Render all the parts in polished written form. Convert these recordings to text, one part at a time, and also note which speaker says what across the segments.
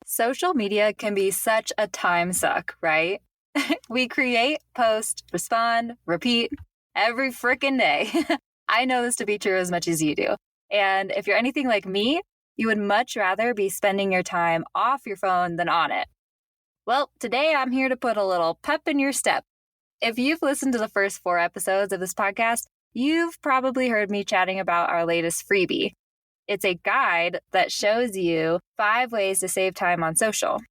Speaker 1: Social media can be such a time suck, right? We create, post, respond, repeat every freaking day. I know this to be true as much as you do. And if you're anything like me, you would much rather be spending your time off your phone than on it. Well, today I'm here to put a little pep in your step. If you've listened to the first 4 episodes of this podcast, you've probably heard me chatting about our latest freebie. It's a guide that shows you 5 ways to save time on social.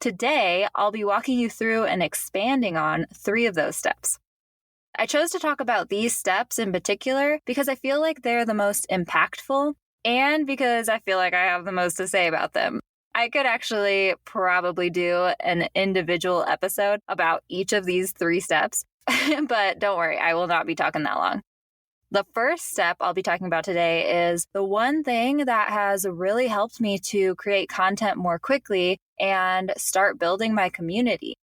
Speaker 1: Today, I'll be walking you through and expanding on 3 of those steps. I chose to talk about these steps in particular because I feel like they're the most impactful and because I feel like I have the most to say about them. I could actually probably do an individual episode about each of these 3 steps, but don't worry, I will not be talking that long. The first step I'll be talking about today is the one thing that has really helped me to create content more quickly and start building my community.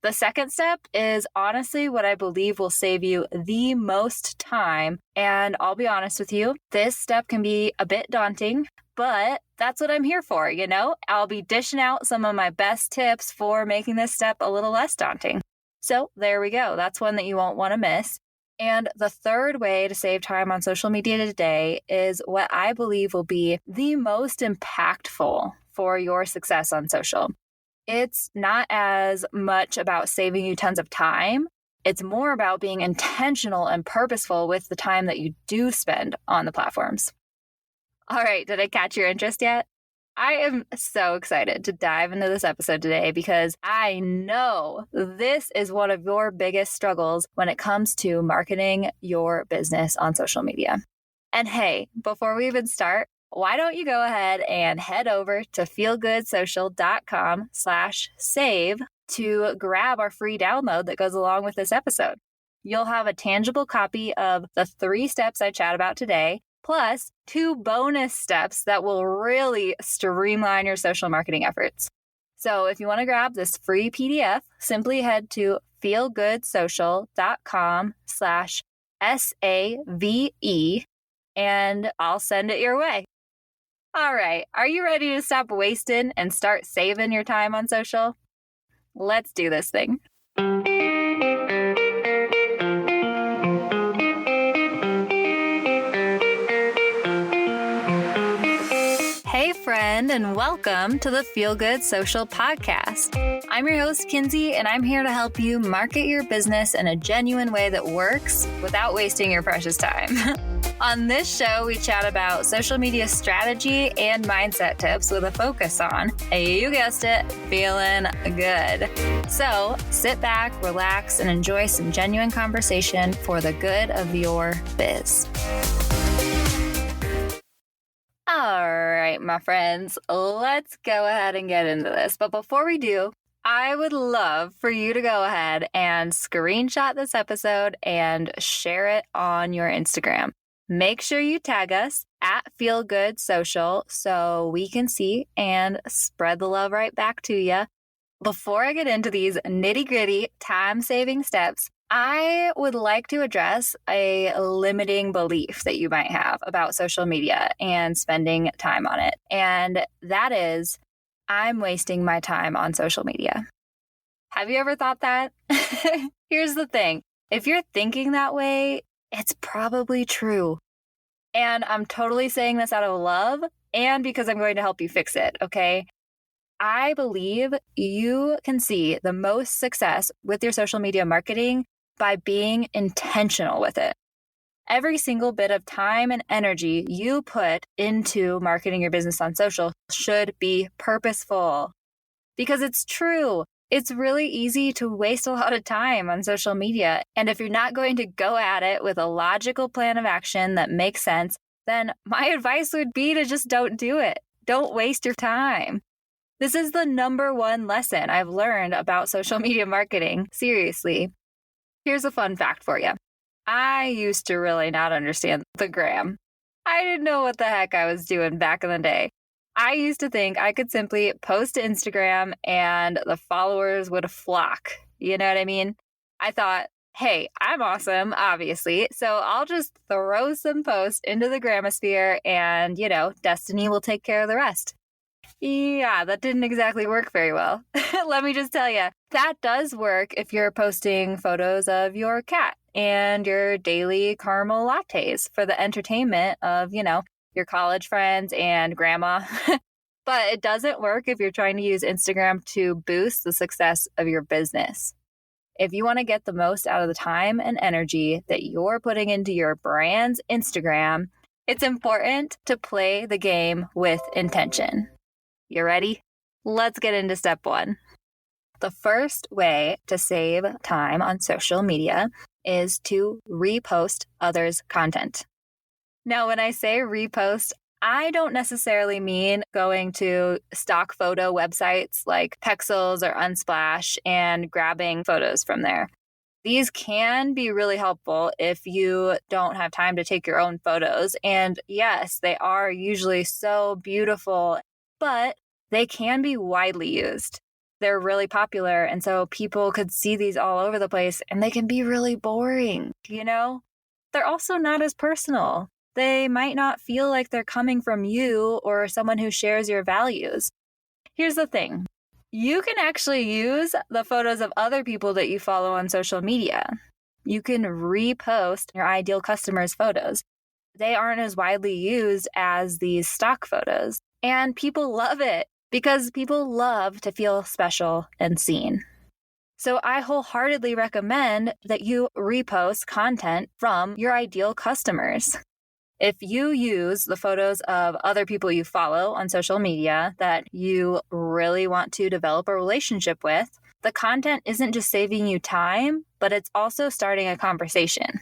Speaker 1: The second step is honestly what I believe will save you the most time. And I'll be honest with you, this step can be a bit daunting, but that's what I'm here for, you know? I'll be dishing out some of my best tips for making this step a little less daunting. So there we go. That's one that you won't want to miss. And the third way to save time on social media today is what I believe will be the most impactful for your success on social. It's not as much about saving you tons of time. It's more about being intentional and purposeful with the time that you do spend on the platforms. All right, did I catch your interest yet? I am so excited to dive into this episode today because I know this is one of your biggest struggles when it comes to marketing your business on social media. And hey, before we even start, why don't you go ahead and head over to feelgoodsocial.com/save to grab our free download that goes along with this episode. You'll have a tangible copy of the 3 steps I chat about today, plus 2 bonus steps that will really streamline your social marketing efforts. So if you want to grab this free PDF, simply head to feelgoodsocial.com/SAVE and I'll send it your way. All right, are you ready to stop wasting and start saving your time on social? Let's do this thing. Hey friend, and welcome to the Feel Good Social Podcast. I'm your host, Kinsey, and I'm here to help you market your business in a genuine way that works without wasting your precious time. On this show, we chat about social media strategy and mindset tips with a focus on, you guessed it, feeling good. So sit back, relax, and enjoy some genuine conversation for the good of your biz. All right, my friends, let's go ahead and get into this. But before we do, I would love for you to go ahead and screenshot this episode and share it on your Instagram. Make sure you tag us at Feel Good Social so we can see and spread the love right back to you. Before I get into these nitty-gritty time-saving steps, I would like to address a limiting belief that you might have about social media and spending time on it. And that is, I'm wasting my time on social media. Have you ever thought that? Here's the thing. If you're thinking that way, it's probably true. And I'm totally saying this out of love and because I'm going to help you fix it, okay? I believe you can see the most success with your social media marketing by being intentional with it. Every single bit of time and energy you put into marketing your business on social should be purposeful. Because it's true. It's really easy to waste a lot of time on social media. And if you're not going to go at it with a logical plan of action that makes sense, then my advice would be to just don't do it. Don't waste your time. This is the number 1 lesson I've learned about social media marketing. Seriously. Here's a fun fact for you. I used to really not understand the gram. I didn't know what the heck I was doing back in the day. I used to think I could simply post to Instagram and the followers would flock. You know what I mean? I thought, hey, I'm awesome, obviously, so I'll just throw some posts into the gramosphere and, destiny will take care of the rest. Yeah, that didn't exactly work very well. Let me just tell you, that does work if you're posting photos of your cat and your daily caramel lattes for the entertainment of, your college friends and grandma. But it doesn't work if you're trying to use Instagram to boost the success of your business. If you want to get the most out of the time and energy that you're putting into your brand's Instagram, it's important to play the game with intention. You ready? Let's get into step 1. The first way to save time on social media is to repost others' content. Now, when I say repost, I don't necessarily mean going to stock photo websites like Pexels or Unsplash and grabbing photos from there. These can be really helpful if you don't have time to take your own photos. And yes, they are usually so beautiful, but they can be widely used. They're really popular. And so people could see these all over the place and they can be really boring, They're also not as personal. They might not feel like they're coming from you or someone who shares your values. Here's the thing. You can actually use the photos of other people that you follow on social media. You can repost your ideal customers' photos. They aren't as widely used as these stock photos. And people love it because people love to feel special and seen. So I wholeheartedly recommend that you repost content from your ideal customers. If you use the photos of other people you follow on social media that you really want to develop a relationship with, the content isn't just saving you time, but it's also starting a conversation.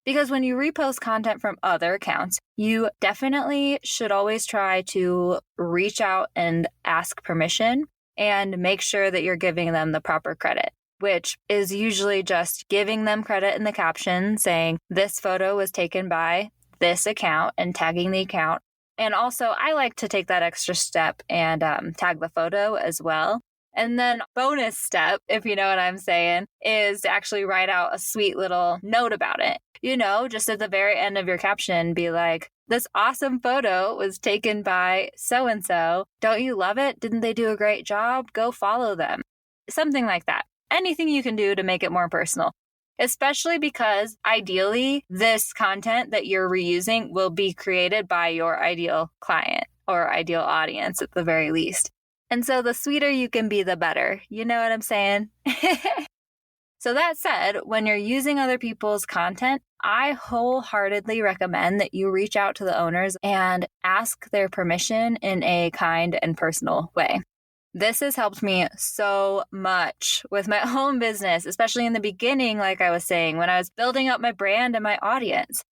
Speaker 1: Because when you repost content from other accounts, you definitely should always try to reach out and ask permission and make sure that you're giving them the proper credit, which is usually just giving them credit in the caption saying, this photo was taken by this account and tagging the account. And also, I like to take that extra step and tag the photo as well. And then bonus step, if you know what I'm saying, is to actually write out a sweet little note about it. Just at the very end of your caption, be like, this awesome photo was taken by so-and-so. Don't you love it? Didn't they do a great job? Go follow them. Something like that. Anything you can do to make it more personal. Especially because ideally, this content that you're reusing will be created by your ideal client or ideal audience at the very least. And so the sweeter you can be, the better. You know what I'm saying? So that said, when you're using other people's content, I wholeheartedly recommend that you reach out to the owners and ask their permission in a kind and personal way. This has helped me so much with my own business, especially in the beginning, like I was saying, when I was building up my brand and my audience.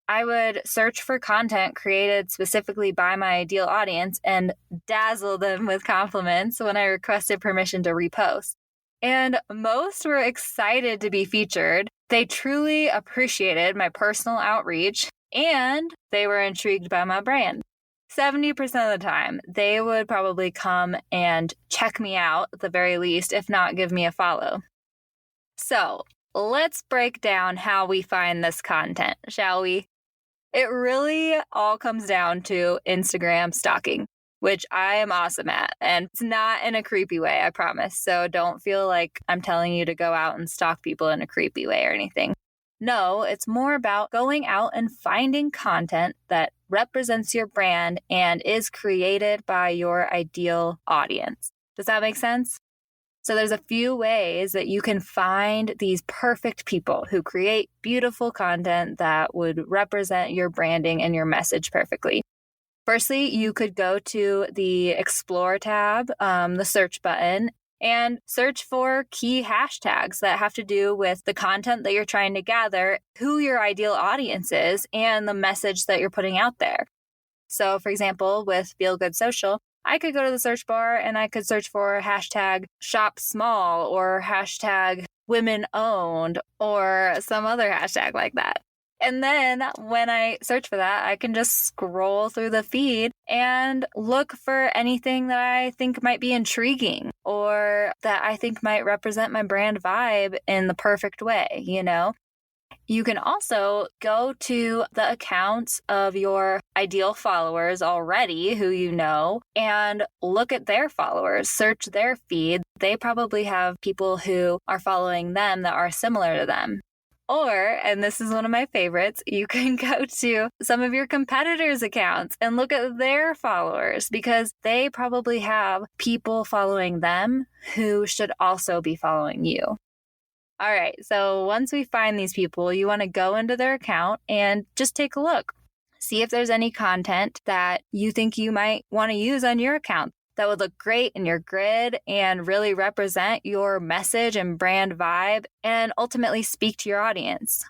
Speaker 1: I would search for content created specifically by my ideal audience and dazzle them with compliments when I requested permission to repost. And most were excited to be featured. They truly appreciated my personal outreach and they were intrigued by my brand. 70% of the time, they would probably come and check me out at the very least, if not give me a follow. So let's break down how we find this content, shall we? It really all comes down to Instagram stalking, which I am awesome at. And it's not in a creepy way, I promise. So don't feel like I'm telling you to go out and stalk people in a creepy way or anything. No, it's more about going out and finding content that represents your brand and is created by your ideal audience. Does that make sense? So there's a few ways that you can find these perfect people who create beautiful content that would represent your branding and your message perfectly. Firstly, you could go to the Explore tab, the search button, and search for key hashtags that have to do with the content that you're trying to gather, who your ideal audience is, and the message that you're putting out there. So, for example, with Feel Good Social, I could go to the search bar and I could search for hashtag shop small or hashtag women owned or some other hashtag like that. And then when I search for that, I can just scroll through the feed and look for anything that I think might be intriguing or that I think might represent my brand vibe in the perfect way, you know? You can also go to the accounts of your ideal followers already who you know and look at their followers, search their feed. They probably have people who are following them that are similar to them. Or, and this is one of my favorites, you can go to some of your competitors' accounts and look at their followers because they probably have people following them who should also be following you. All right, so once we find these people, you want to go into their account and just take a look. See if there's any content that you think you might want to use on your account that would look great in your grid and really represent your message and brand vibe and ultimately speak to your audience.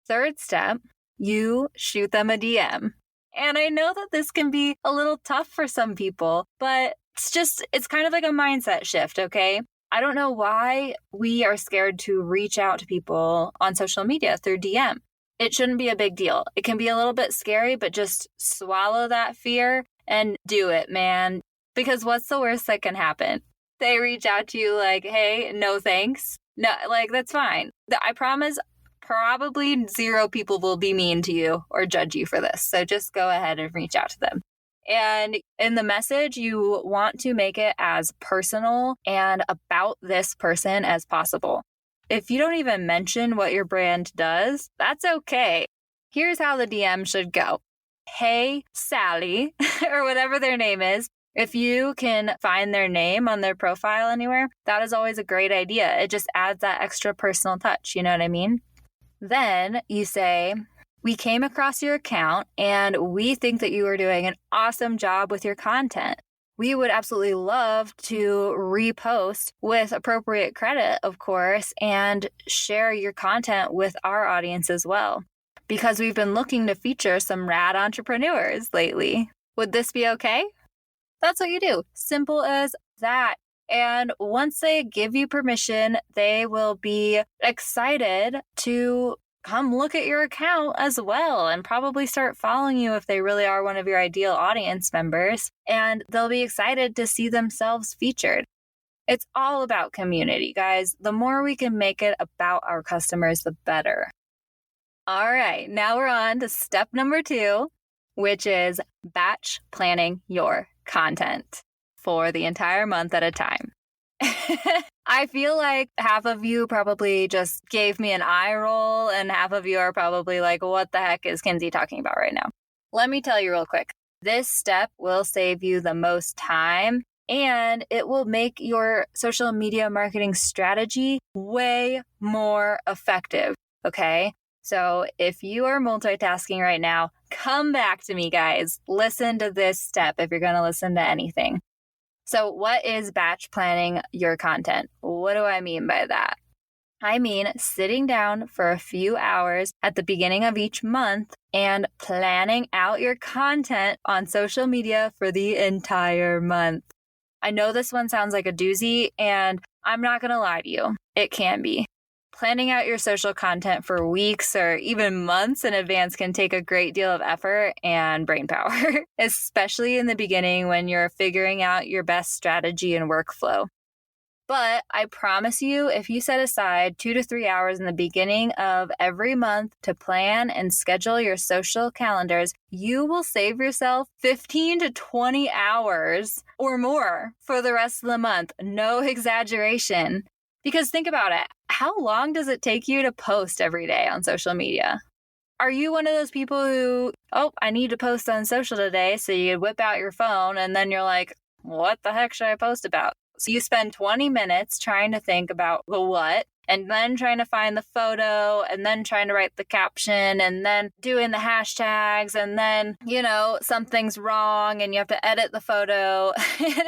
Speaker 1: Third step, you shoot them a DM. And I know that this can be a little tough for some people, but it's kind of like a mindset shift, okay? I don't know why we are scared to reach out to people on social media through DM. It shouldn't be a big deal. It can be a little bit scary, but just swallow that fear and do it, man. Because what's the worst that can happen? They reach out to you like, hey, no thanks. No, like, that's fine. I promise probably 0 people will be mean to you or judge you for this. So just go ahead and reach out to them. And in the message, you want to make it as personal and about this person as possible. If you don't even mention what your brand does, that's okay. Here's how the DM should go. Hey, Sally, or whatever their name is. If you can find their name on their profile anywhere, that is always a great idea. It just adds that extra personal touch. You know what I mean? Then you say, we came across your account and we think that you are doing an awesome job with your content. We would absolutely love to repost with appropriate credit, of course, and share your content with our audience as well, because we've been looking to feature some rad entrepreneurs lately. Would this be okay? That's what you do. Simple as that. And once they give you permission, they will be excited to come look at your account as well and probably start following you if they really are one of your ideal audience members. And they'll be excited to see themselves featured. It's all about community, guys. The more we can make it about our customers, the better. All right, now we're on to step number 2, which is batch planning your content for the entire month at a time. I feel like half of you probably just gave me an eye roll and half of you are probably like, what the heck is Kinsey talking about right now? Let me tell you real quick. This step will save you the most time and it will make your social media marketing strategy way more effective. Okay. So if you are multitasking right now, come back to me, guys. Listen to this step if you're going to listen to anything. So what is batch planning your content? What do I mean by that? I mean sitting down for a few hours at the beginning of each month and planning out your content on social media for the entire month. I know this one sounds like a doozy, and I'm not going to lie to you. It can be. Planning out your social content for weeks or even months in advance can take a great deal of effort and brain power, especially in the beginning when you're figuring out your best strategy and workflow. But I promise you, if you set aside 2 to 3 hours in the beginning of every month to plan and schedule your social calendars, you will save yourself 15 to 20 hours or more for the rest of the month. No exaggeration. Because think about it. How long does it take you to post every day on social media? Are you one of those people who, I need to post on social today, so you whip out your phone and then you're like, what the heck should I post about? So you spend 20 minutes trying to think about the what, and then trying to find the photo, and then trying to write the caption, and then doing the hashtags, and then, something's wrong and you have to edit the photo.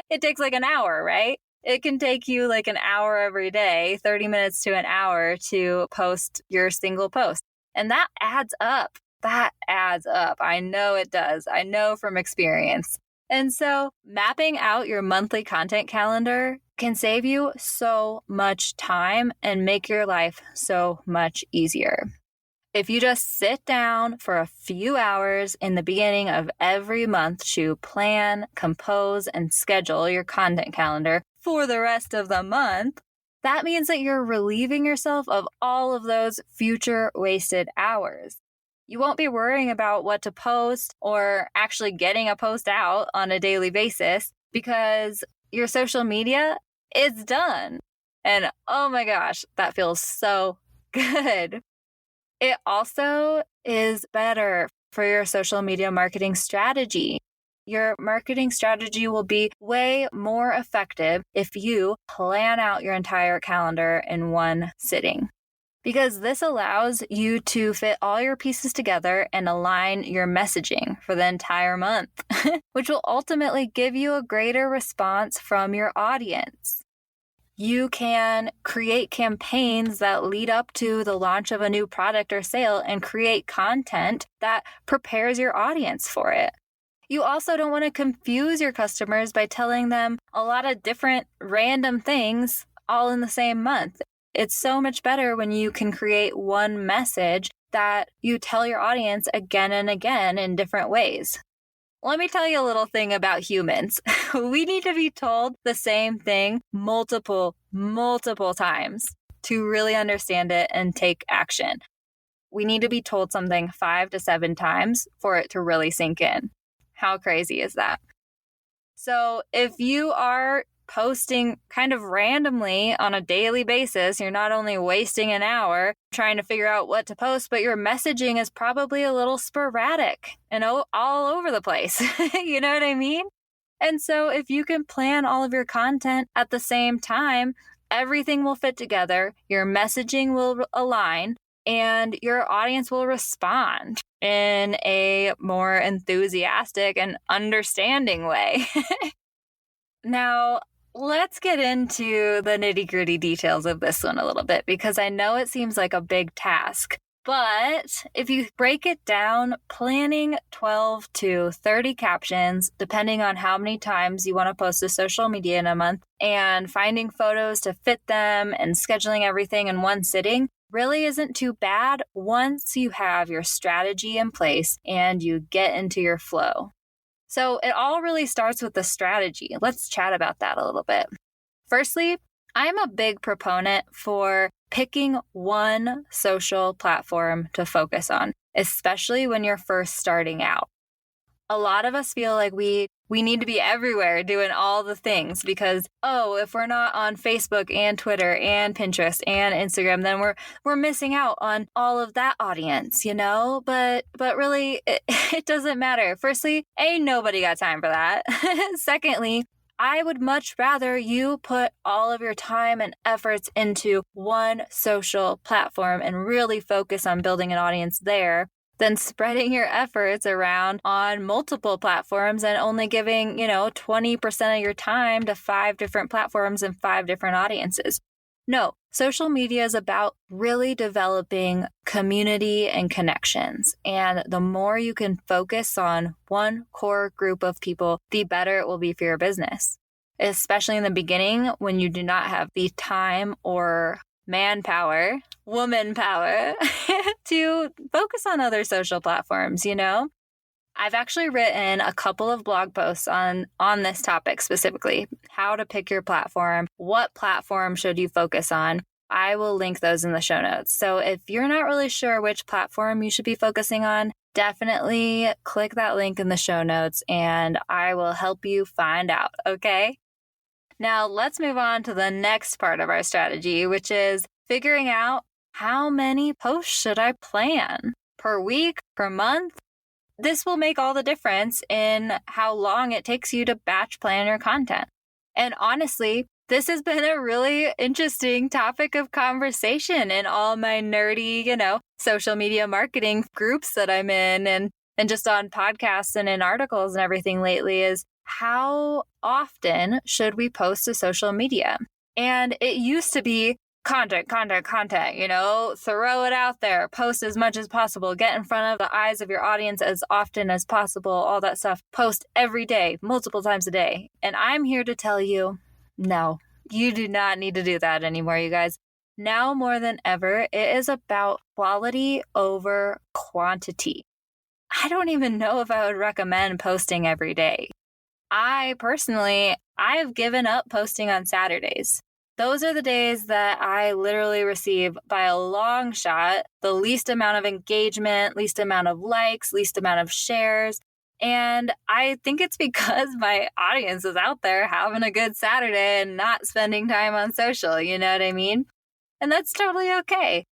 Speaker 1: It takes like an hour, right? It can take you like an hour every day, 30 minutes to an hour to post your single post. And that adds up. That adds up. I know it does. I know from experience. And so mapping out your monthly content calendar can save you so much time and make your life so much easier. If you just sit down for a few hours in the beginning of every month to plan, compose, and schedule your content calendar for the rest of the month, that means that you're relieving yourself of all of those future wasted hours. You won't be worrying about what to post or actually getting a post out on a daily basis because your social media is done. And oh my gosh, that feels so good. It also is better for your social media marketing strategy. Your marketing strategy will be way more effective if you plan out your entire calendar in one sitting, because this allows you to fit all your pieces together and align your messaging for the entire month, which will ultimately give you a greater response from your audience. You can create campaigns that lead up to the launch of a new product or sale and create content that prepares your audience for it. You also don't want to confuse your customers by telling them a lot of different random things all in the same month. It's so much better when you can create one message that you tell your audience again and again in different ways. Let me tell you a little thing about humans. We need to be told the same thing multiple times to really understand it and take action. We need to be told something 5 to 7 times for it to really sink in. How crazy is that? So if you are posting kind of randomly on a daily basis, you're not only wasting an hour trying to figure out what to post, but your messaging is probably a little sporadic and all over the place. You know what I mean? And so if you can plan all of your content at the same time, everything will fit together, your messaging will align, and your audience will respond in a more enthusiastic and understanding way. Now, let's get into the nitty-gritty details of this one a little bit, because I know it seems like a big task. But if you break it down, planning 12 to 30 captions, depending on how many times you want to post to social media in a month, and finding photos to fit them and scheduling everything in one sitting really isn't too bad once you have your strategy in place and you get into your flow. So it all really starts with the strategy. Let's chat about that a little bit. Firstly, I'm a big proponent for picking one social platform to focus on, especially when you're first starting out. A lot of us feel like we need to be everywhere doing all the things because, if we're not on Facebook and Twitter and Pinterest and Instagram, then we're missing out on all of that audience, you know? But really, it doesn't matter. Firstly, ain't nobody got time for that. Secondly, I would much rather you put all of your time and efforts into one social platform and really focus on building an audience there than spreading your efforts around on multiple platforms and only giving, 20% of your time to 5 different platforms and 5 different audiences. No, social media is about really developing community and connections. And the more you can focus on one core group of people, the better it will be for your business, especially in the beginning when you do not have the time or manpower, woman power to focus on other social platforms, I've actually written a couple of blog posts on this topic specifically, how to pick your platform, what platform should you focus on. I will link those in the show notes. So if you're not really sure which platform you should be focusing on, definitely click that link in the show notes and I will help you find out, okay? Now, let's move on to the next part of our strategy, which is figuring out how many posts should I plan per week, per month. This will make all the difference in how long it takes you to batch plan your content. And honestly, this has been a really interesting topic of conversation in all my nerdy, social media marketing groups that I'm in and just on podcasts and in articles and everything lately is how often should we post to social media? And it used to be content, throw it out there, post as much as possible, get in front of the eyes of your audience as often as possible, all that stuff, post every day, multiple times a day. And I'm here to tell you, no, you do not need to do that anymore, you guys. Now more than ever, it is about quality over quantity. I don't even know if I would recommend posting every day. I've given up posting on Saturdays. Those are the days that I literally receive by a long shot the least amount of engagement, least amount of likes, least amount of shares. And I think it's because my audience is out there having a good Saturday and not spending time on social. You know what I mean? And that's totally okay.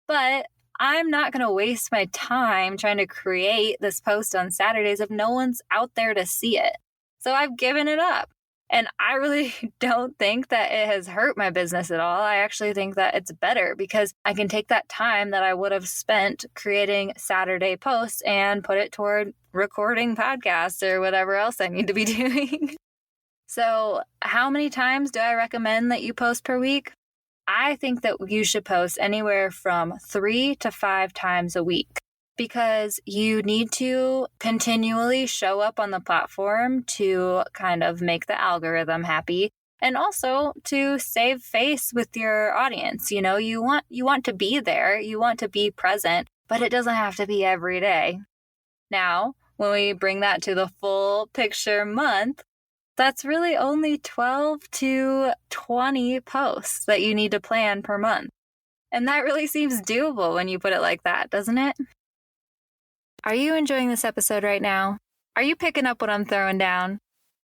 Speaker 1: But I'm not going to waste my time trying to create this post on Saturdays if no one's out there to see it. So I've given it up. And I really don't think that it has hurt my business at all. I actually think that it's better because I can take that time that I would have spent creating Saturday posts and put it toward recording podcasts or whatever else I need to be doing. So how many times do I recommend that you post per week? I think that you should post anywhere from 3 to 5 times a week because you need to continually show up on the platform to kind of make the algorithm happy and also to save face with your audience. You know, you want to be there, you want to be present, but it doesn't have to be every day. Now, when we bring that to the full picture month, that's really only 12 to 20 posts that you need to plan per month. And that really seems doable when you put it like that, doesn't it? Are you enjoying this episode right now? Are you picking up what I'm throwing down?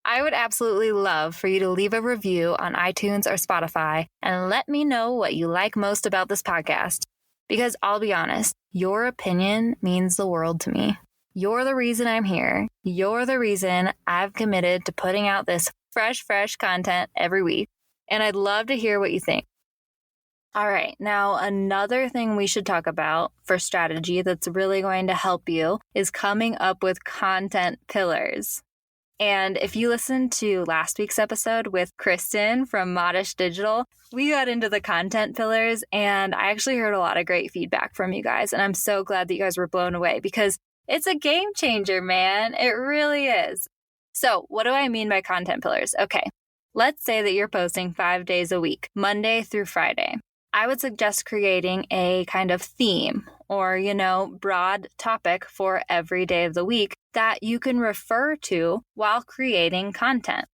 Speaker 1: I would absolutely love for you to leave a review on iTunes or Spotify and let me know what you like most about this podcast. Because I'll be honest, your opinion means the world to me. You're the reason I'm here. You're the reason I've committed to putting out this fresh content every week. And I'd love to hear what you think. All right, now another thing we should talk about for strategy that's really going to help you is coming up with content pillars. And if you listened to last week's episode with Kristen from Modish Digital, we got into the content pillars and I actually heard a lot of great feedback from you guys. And I'm so glad that you guys were blown away because it's a game changer, man. It really is. So what do I mean by content pillars? Okay, let's say that you're posting 5 days a week, Monday through Friday. I would suggest creating a kind of theme or, broad topic for every day of the week that you can refer to while creating content.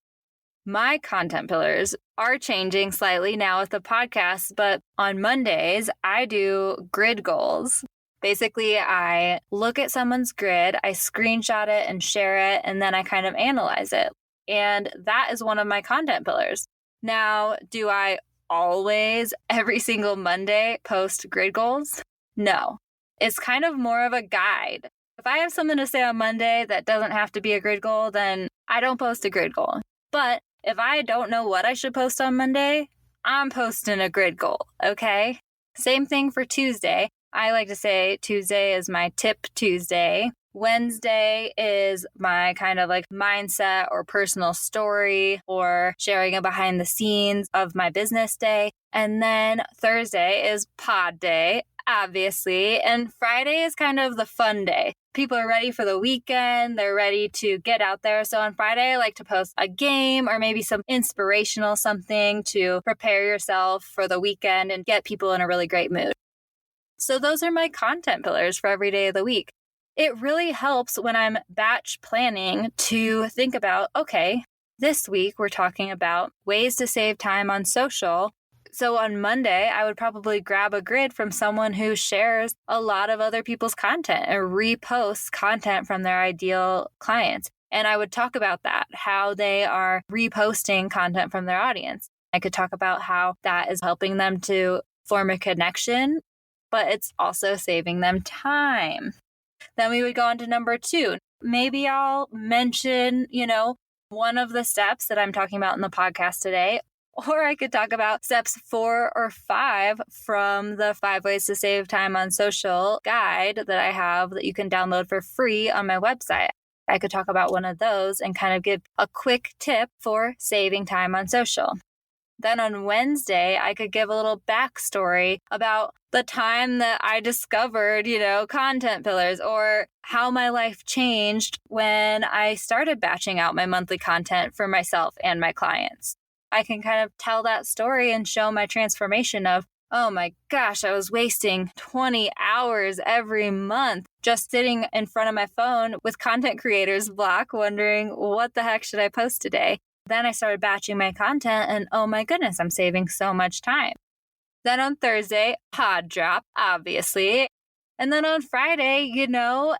Speaker 1: My content pillars are changing slightly now with the podcast, but on Mondays, I do grid goals. Basically, I look at someone's grid, I screenshot it and share it, and then I kind of analyze it. And that is one of my content pillars. Now, do I always, every single Monday, post grid goals? No. It's kind of more of a guide. If I have something to say on Monday that doesn't have to be a grid goal, then I don't post a grid goal. But if I don't know what I should post on Monday, I'm posting a grid goal, okay? Same thing for Tuesday. I like to say Tuesday is my tip Tuesday. Wednesday is my kind of like mindset or personal story or sharing a behind the scenes of my business day. And then Thursday is pod day, obviously. And Friday is kind of the fun day. People are ready for the weekend. They're ready to get out there. So on Friday, I like to post a game or maybe some inspirational something to prepare yourself for the weekend and get people in a really great mood. So those are my content pillars for every day of the week. It really helps when I'm batch planning to think about, okay, this week we're talking about ways to save time on social. So on Monday, I would probably grab a grid from someone who shares a lot of other people's content and reposts content from their ideal clients. And I would talk about that, how they are reposting content from their audience. I could talk about how that is helping them to form a connection, but it's also saving them time. Then we would go on to number 2. Maybe I'll mention, one of the steps that I'm talking about in the podcast today, or I could talk about steps 4 or 5 from the 5 ways to save time on social guide that I have that you can download for free on my website. I could talk about one of those and kind of give a quick tip for saving time on social. Then on Wednesday, I could give a little backstory about the time that I discovered, content pillars or how my life changed when I started batching out my monthly content for myself and my clients. I can kind of tell that story and show my transformation of, oh my gosh, I was wasting 20 hours every month just sitting in front of my phone with content creators block, wondering what the heck should I post today? Then I started batching my content and oh my goodness, I'm saving so much time. Then on Thursday, pod drop, obviously. And then on Friday,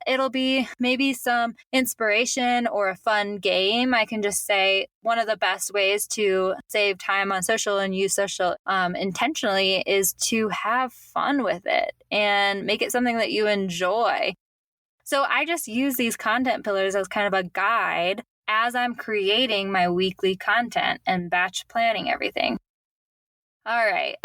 Speaker 1: it'll be maybe some inspiration or a fun game. I can just say one of the best ways to save time on social and use social intentionally is to have fun with it and make it something that you enjoy. So I just use these content pillars as kind of a guide as I'm creating my weekly content and batch planning everything. All right.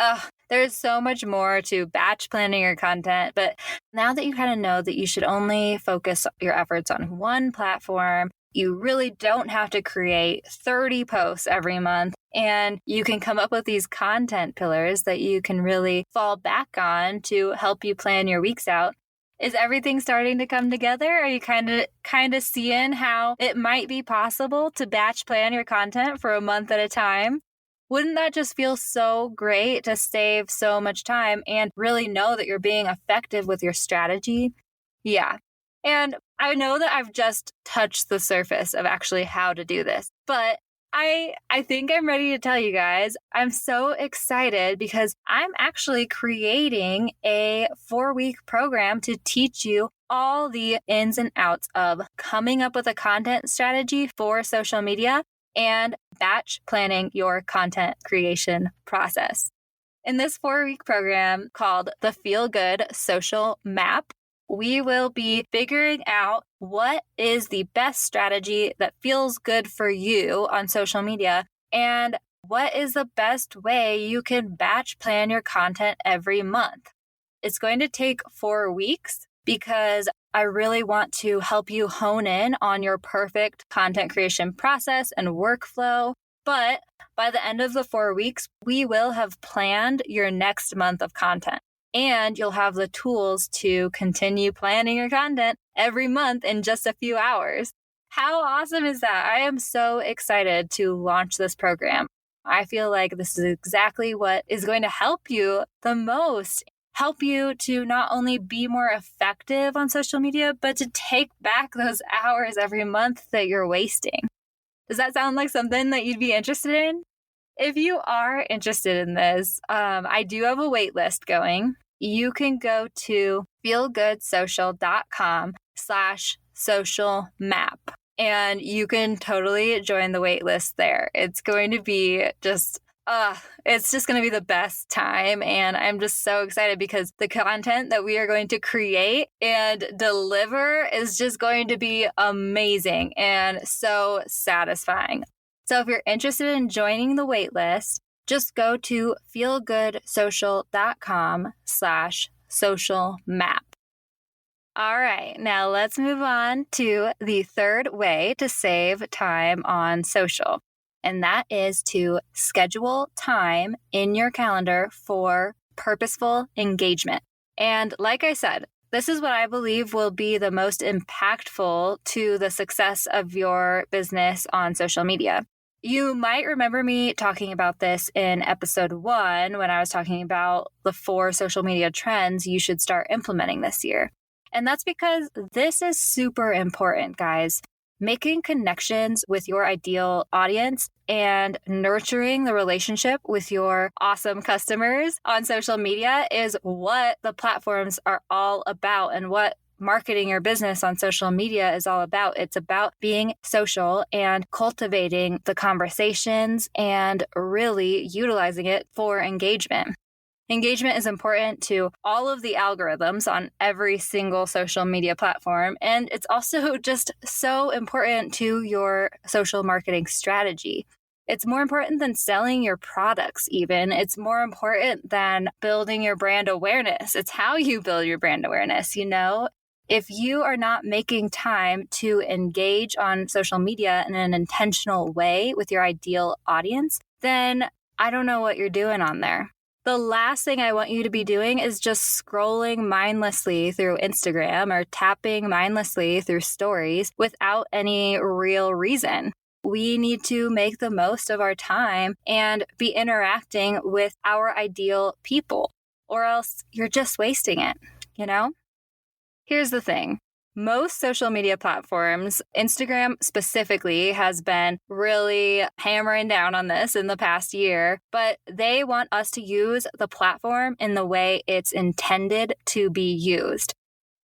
Speaker 1: There's so much more to batch planning your content, but now that you kind of know that you should only focus your efforts on one platform, you really don't have to create 30 posts every month, and you can come up with these content pillars that you can really fall back on to help you plan your weeks out. Is everything starting to come together? Are you kind of seeing how it might be possible to batch plan your content for a month at a time? Wouldn't that just feel so great to save so much time and really know that you're being effective with your strategy? Yeah. And I know that I've just touched the surface of actually how to do this, but I think I'm ready to tell you guys. I'm so excited because I'm actually creating a 4-week program to teach you all the ins and outs of coming up with a content strategy for social media and batch planning your content creation process. In this 4-week program called the Feel Good Social Map, we will be figuring out what is the best strategy that feels good for you on social media and what is the best way you can batch plan your content every month. It's going to take 4 weeks because I really want to help you hone in on your perfect content creation process and workflow. But by the end of the 4 weeks, we will have planned your next month of content. And you'll have the tools to continue planning your content every month in just a few hours. How awesome is that? I am so excited to launch this program. I feel like this is exactly what is going to help you the most. Help you to not only be more effective on social media, but to take back those hours every month that you're wasting. Does that sound like something that you'd be interested in? If you are interested in this, I do have a wait list going. You can go to feelgoodsocial.com/social map, and you can totally join the wait list there. It's going to be it's just going to be the best time. And I'm just so excited because the content that we are going to create and deliver is just going to be amazing and so satisfying. So if you're interested in joining the waitlist, just go to feelgoodsocial.com/social map. All right, now let's move on to the third way to save time on social. And that is to schedule time in your calendar for purposeful engagement. And like I said, this is what I believe will be the most impactful to the success of your business on social media. You might remember me talking about this in episode 1 when I was talking about the 4 social media trends you should start implementing this year. And that's because this is super important, guys. Making connections with your ideal audience and nurturing the relationship with your awesome customers on social media is what the platforms are all about and what marketing your business on social media is all about. It's about being social and cultivating the conversations and really utilizing it for engagement. Engagement is important to all of the algorithms on every single social media platform, and it's also just so important to your social marketing strategy. It's more important than selling your products even. It's more important than building your brand awareness. It's how you build your brand awareness, If you are not making time to engage on social media in an intentional way with your ideal audience, then I don't know what you're doing on there. The last thing I want you to be doing is just scrolling mindlessly through Instagram or tapping mindlessly through stories without any real reason. We need to make the most of our time and be interacting with our ideal people, or else you're just wasting it, Here's the thing. most social media platforms, Instagram specifically, has been really hammering down on this in the past year, but they want us to use the platform in the way it's intended to be used.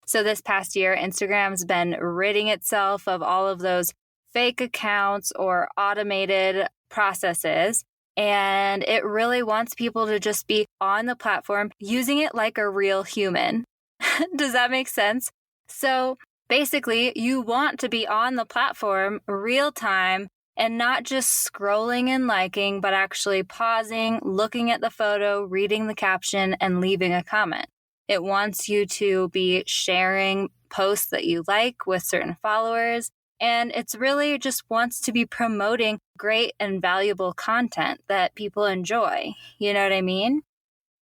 Speaker 1: So this past year, Instagram's been ridding itself of all of those fake accounts or automated processes. And it really wants people to just be on the platform using it like a real human. Does that make sense? So basically, you want to be on the platform real time and not just scrolling and liking, but actually pausing, looking at the photo, reading the caption, and leaving a comment. It wants you to be sharing posts that you like with certain followers. And it's really just wants to be promoting great and valuable content that people enjoy. You know what I mean?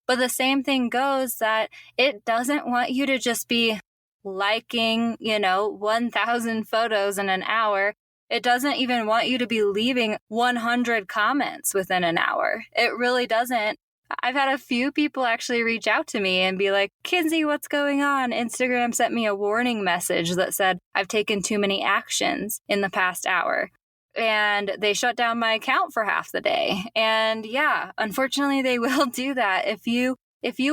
Speaker 1: But the same thing goes that it doesn't want you to just be liking, 1,000 photos in an hour. It doesn't even want you to be leaving 100 comments within an hour. It really doesn't. I've had a few people actually reach out to me and be like, Kinsey, what's going on? Instagram sent me a warning message that said I've taken too many actions in the past hour. And they shut down my account for half the day. And yeah, unfortunately, they will do that. If you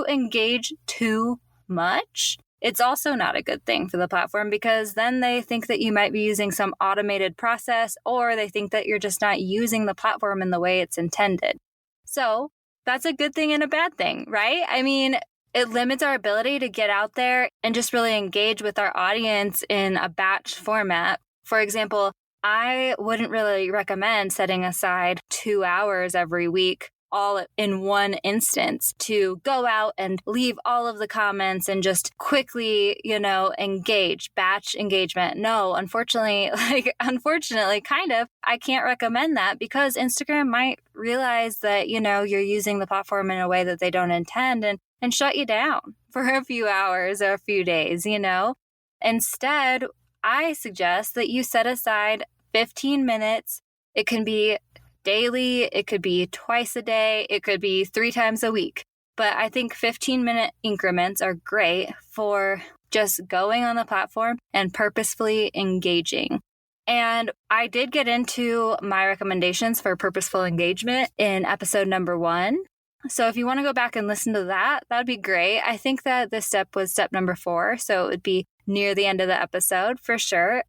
Speaker 1: engage too much, it's also not a good thing for the platform, because then they think that you might be using some automated process, or they think that you're just not using the platform in the way it's intended. So that's a good thing and a bad thing, right? I mean, it limits our ability to get out there and just really engage with our audience in a batch format. For example, I wouldn't really recommend setting aside 2 hours every week, all in one instance, to go out and leave all of the comments and just quickly, engage, batch engagement. No, unfortunately, kind of, I can't recommend that, because Instagram might realize that, you're using the platform in a way that they don't intend and shut you down for a few hours or a few days, Instead, I suggest that you set aside 15 minutes. It can be daily, it could be twice a day, it could be 3 times a week. But I think 15-minute increments are great for just going on the platform and purposefully engaging. And I did get into my recommendations for purposeful engagement in episode number 1. So if you want to go back and listen to that, that'd be great. I think that this step was step number 4, so it would be near the end of the episode for sure.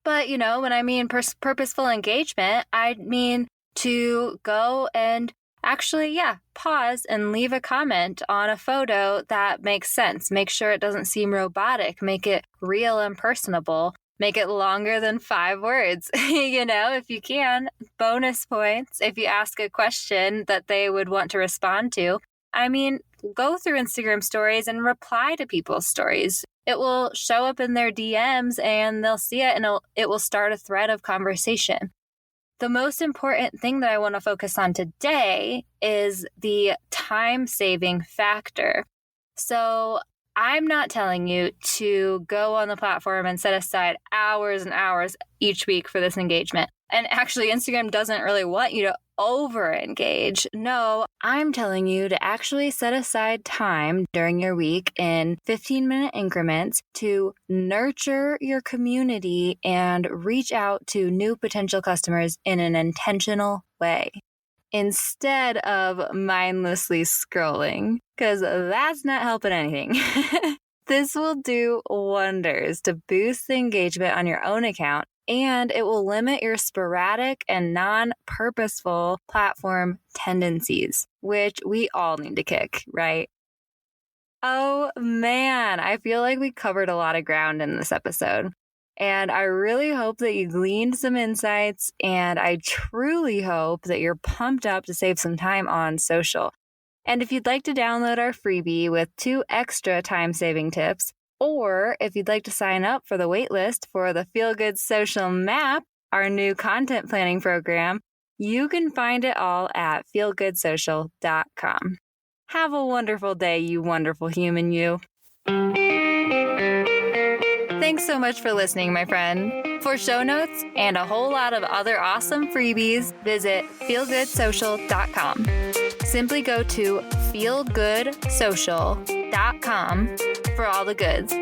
Speaker 1: But, when I mean purposeful engagement, I mean to go and actually, pause and leave a comment on a photo that makes sense. Make sure it doesn't seem robotic. Make it real and personable. Make it longer than 5 words, if you can. Bonus points if you ask a question that they would want to respond to. I mean, go through Instagram stories and reply to people's stories. It will show up in their DMs and they'll see it, and it will start a thread of conversation. The most important thing that I want to focus on today is the time-saving factor. So I'm not telling you to go on the platform and set aside hours and hours each week for this engagement. And actually, Instagram doesn't really want you to over-engage. No, I'm telling you to actually set aside time during your week in 15-minute increments to nurture your community and reach out to new potential customers in an intentional way, instead of mindlessly scrolling, because that's not helping anything. This will do wonders to boost the engagement on your own account, and it will limit your sporadic and non-purposeful platform tendencies, which we all need to kick, right? Oh man, I feel like we covered a lot of ground in this episode. And I really hope that you gleaned some insights, and I truly hope that you're pumped up to save some time on social. And if you'd like to download our freebie with 2 extra time-saving tips, or if you'd like to sign up for the waitlist for the Feel Good Social Map, our new content planning program, you can find it all at feelgoodsocial.com. Have a wonderful day, you wonderful human, you. Thanks so much for listening, my friend. For show notes and a whole lot of other awesome freebies, visit feelgoodsocial.com. Simply go to feelgoodsocial.com for all the goods.